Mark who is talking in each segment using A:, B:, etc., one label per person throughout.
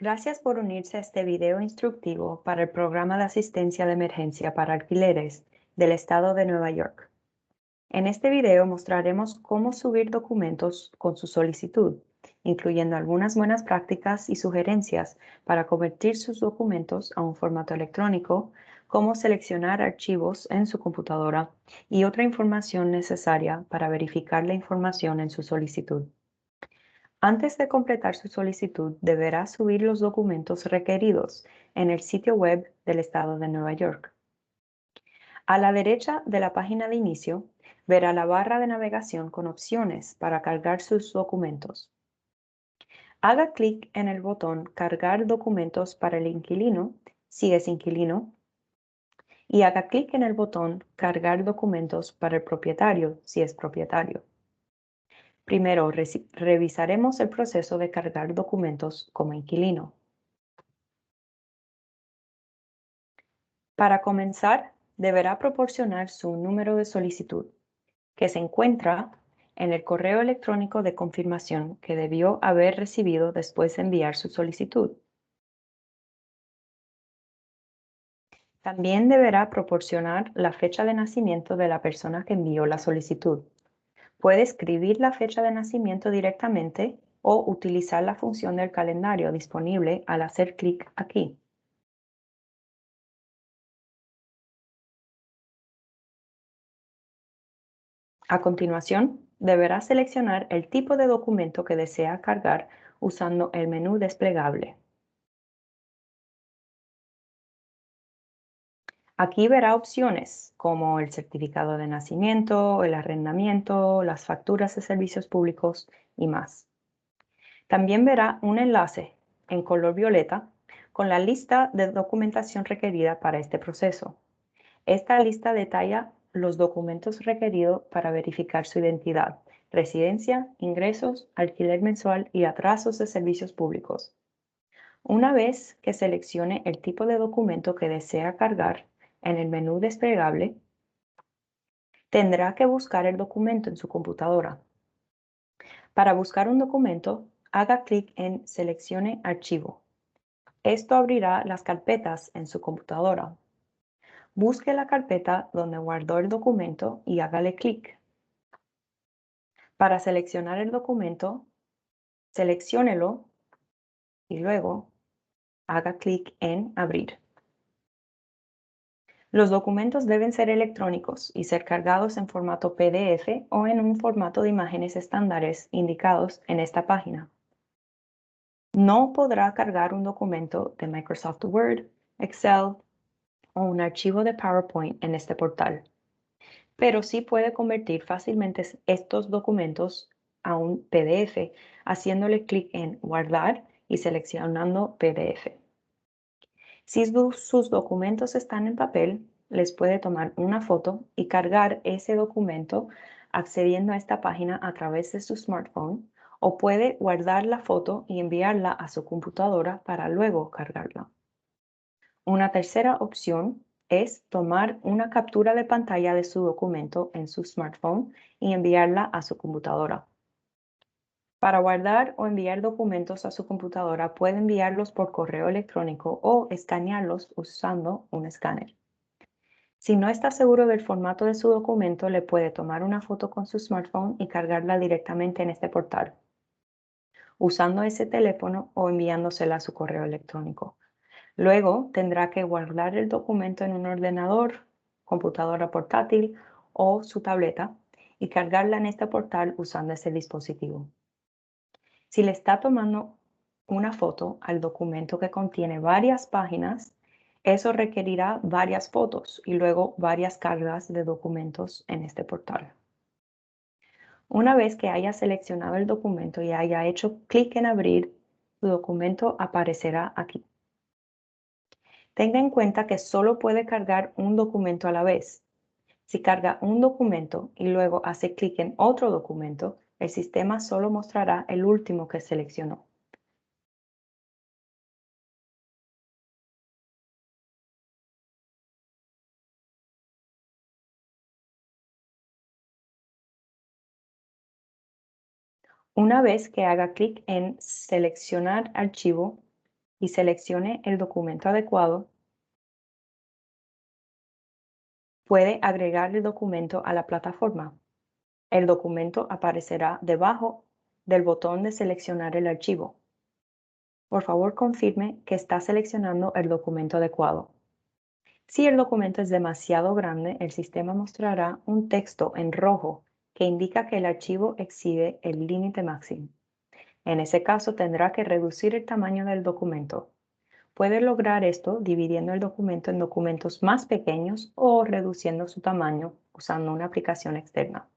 A: Gracias por unirse a este video instructivo para el Programa de Asistencia de Emergencia para Alquileres del Estado de Nueva York. En este video mostraremos cómo subir documentos con su solicitud, incluyendo algunas buenas prácticas y sugerencias para convertir sus documentos a un formato electrónico, cómo seleccionar archivos en su computadora y otra información necesaria para verificar la información en su solicitud. Antes de completar su solicitud, deberá subir los documentos requeridos en el sitio web del Estado de Nueva York. A la derecha de la página de inicio, verá la barra de navegación con opciones para cargar sus documentos. Haga clic en el botón Cargar documentos para el inquilino, si es inquilino, y haga clic en el botón Cargar documentos para el propietario, si es propietario. Primero, revisaremos el proceso de cargar documentos como inquilino. Para comenzar, deberá proporcionar su número de solicitud, que se encuentra en el correo electrónico de confirmación que debió haber recibido después de enviar su solicitud. También deberá proporcionar la fecha de nacimiento de la persona que envió la solicitud. Puede escribir la fecha de nacimiento directamente o utilizar la función del calendario disponible al hacer clic aquí. A continuación, deberá seleccionar el tipo de documento que desea cargar usando el menú desplegable. Aquí verá opciones como el certificado de nacimiento, el arrendamiento, las facturas de servicios públicos y más. También verá un enlace en color violeta con la lista de documentación requerida para este proceso. Esta lista detalla los documentos requeridos para verificar su identidad, residencia, ingresos, alquiler mensual y atrasos de servicios públicos. Una vez que seleccione el tipo de documento que desea cargar en el menú desplegable, tendrá que buscar el documento en su computadora. Para buscar un documento, haga clic en Seleccione archivo. Esto abrirá las carpetas en su computadora. Busque la carpeta donde guardó el documento y hágale clic. Para seleccionar el documento, selecciónelo y luego haga clic en Abrir. Los documentos deben ser electrónicos y ser cargados en formato PDF o en un formato de imágenes estándares indicados en esta página. No podrá cargar un documento de Microsoft Word, Excel o un archivo de PowerPoint en este portal, pero sí puede convertir fácilmente estos documentos a un PDF haciéndole clic en Guardar y seleccionando PDF. Si sus documentos están en papel, les puede tomar una foto y cargar ese documento accediendo a esta página a través de su smartphone, o puede guardar la foto y enviarla a su computadora para luego cargarla. Una tercera opción es tomar una captura de pantalla de su documento en su smartphone y enviarla a su computadora. Para guardar o enviar documentos a su computadora, puede enviarlos por correo electrónico o escanearlos usando un escáner. Si no está seguro del formato de su documento, le puede tomar una foto con su smartphone y cargarla directamente en este portal, usando ese teléfono o enviándosela a su correo electrónico. Luego tendrá que guardar el documento en un ordenador, computadora portátil o su tableta y cargarla en este portal usando ese dispositivo. Si le está tomando una foto al documento que contiene varias páginas, eso requerirá varias fotos y luego varias cargas de documentos en este portal. Una vez que haya seleccionado el documento y haya hecho clic en abrir, su documento aparecerá aquí. Tenga en cuenta que solo puede cargar un documento a la vez. Si carga un documento y luego hace clic en otro documento, el sistema solo mostrará el último que seleccionó. Una vez que haga clic en Seleccionar archivo, y seleccione el documento adecuado, puede agregar el documento a la plataforma. El documento aparecerá debajo del botón de seleccionar el archivo. Por favor, confirme que está seleccionando el documento adecuado. Si el documento es demasiado grande, el sistema mostrará un texto en rojo que indica que el archivo excede el límite máximo. En ese caso, tendrá que reducir el tamaño del documento. Puede lograr esto dividiendo el documento en documentos más pequeños o reduciendo su tamaño usando una aplicación externa.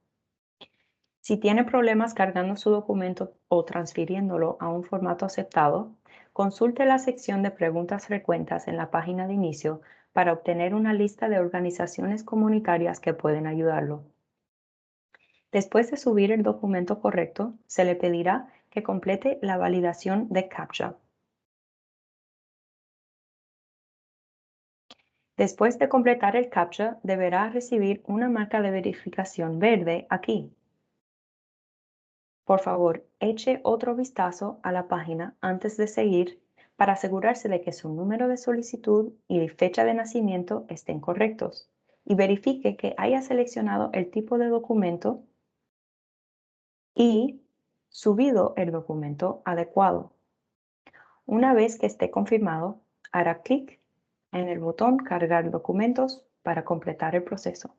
A: Si tiene problemas cargando su documento o transfiriéndolo a un formato aceptado, consulte la sección de preguntas frecuentes en la página de inicio para obtener una lista de organizaciones comunitarias que pueden ayudarlo. Después de subir el documento correcto, se le pedirá que complete la validación de CAPTCHA. Después de completar el CAPTCHA, deberá recibir una marca de verificación verde aquí. Por favor, eche otro vistazo a la página antes de seguir para asegurarse de que su número de solicitud y fecha de nacimiento estén correctos y verifique que haya seleccionado el tipo de documento y subido el documento adecuado. Una vez que esté confirmado, hará clic en el botón Cargar documentos para completar el proceso.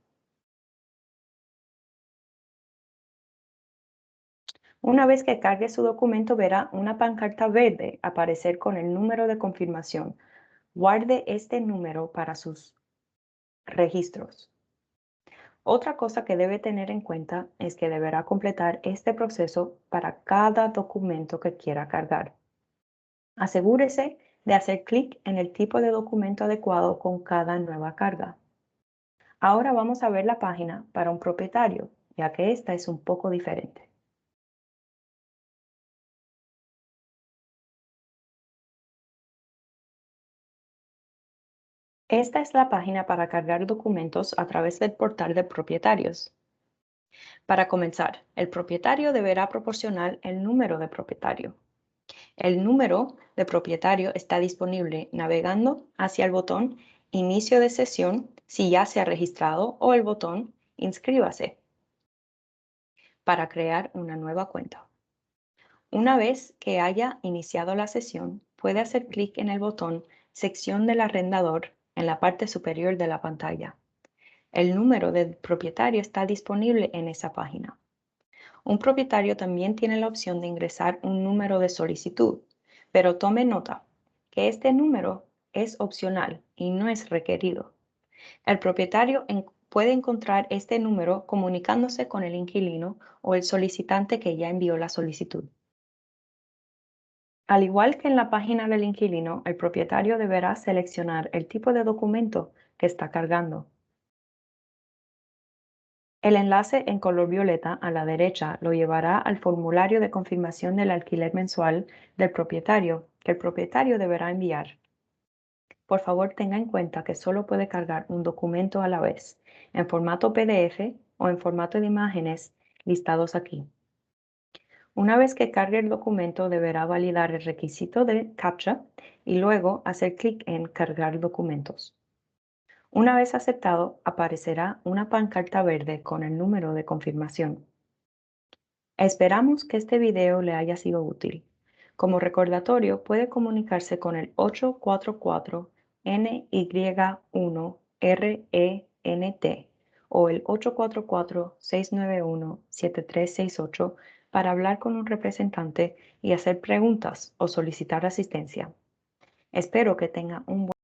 A: Una vez que cargue su documento, verá una pancarta verde aparecer con el número de confirmación. Guarde este número para sus registros. Otra cosa que debe tener en cuenta es que deberá completar este proceso para cada documento que quiera cargar. Asegúrese de hacer clic en el tipo de documento adecuado con cada nueva carga. Ahora vamos a ver la página para un propietario, ya que esta es un poco diferente. Esta es la página para cargar documentos a través del portal de propietarios. Para comenzar, el propietario deberá proporcionar el número de propietario. El número de propietario está disponible navegando hacia el botón Inicio de sesión si ya se ha registrado o el botón Inscríbase para crear una nueva cuenta. Una vez que haya iniciado la sesión, puede hacer clic en el botón Sección del arrendador en la parte superior de la pantalla. El número del propietario está disponible en esa página. Un propietario también tiene la opción de ingresar un número de solicitud, pero tome nota que este número es opcional y no es requerido. El propietario puede encontrar este número comunicándose con el inquilino o el solicitante que ya envió la solicitud. Al igual que en la página del inquilino, el propietario deberá seleccionar el tipo de documento que está cargando. El enlace en color violeta a la derecha lo llevará al formulario de confirmación del alquiler mensual del propietario, que el propietario deberá enviar. Por favor, tenga en cuenta que solo puede cargar un documento a la vez, en formato PDF o en formato de imágenes listados aquí. Una vez que cargue el documento, deberá validar el requisito de CAPTCHA y luego hacer clic en Cargar documentos. Una vez aceptado, aparecerá una pancarta verde con el número de confirmación. Esperamos que este video le haya sido útil. Como recordatorio, puede comunicarse con el 844-NY1RENT o el 844-691-7368 para hablar con un representante y hacer preguntas o solicitar asistencia. Espero que tenga un buen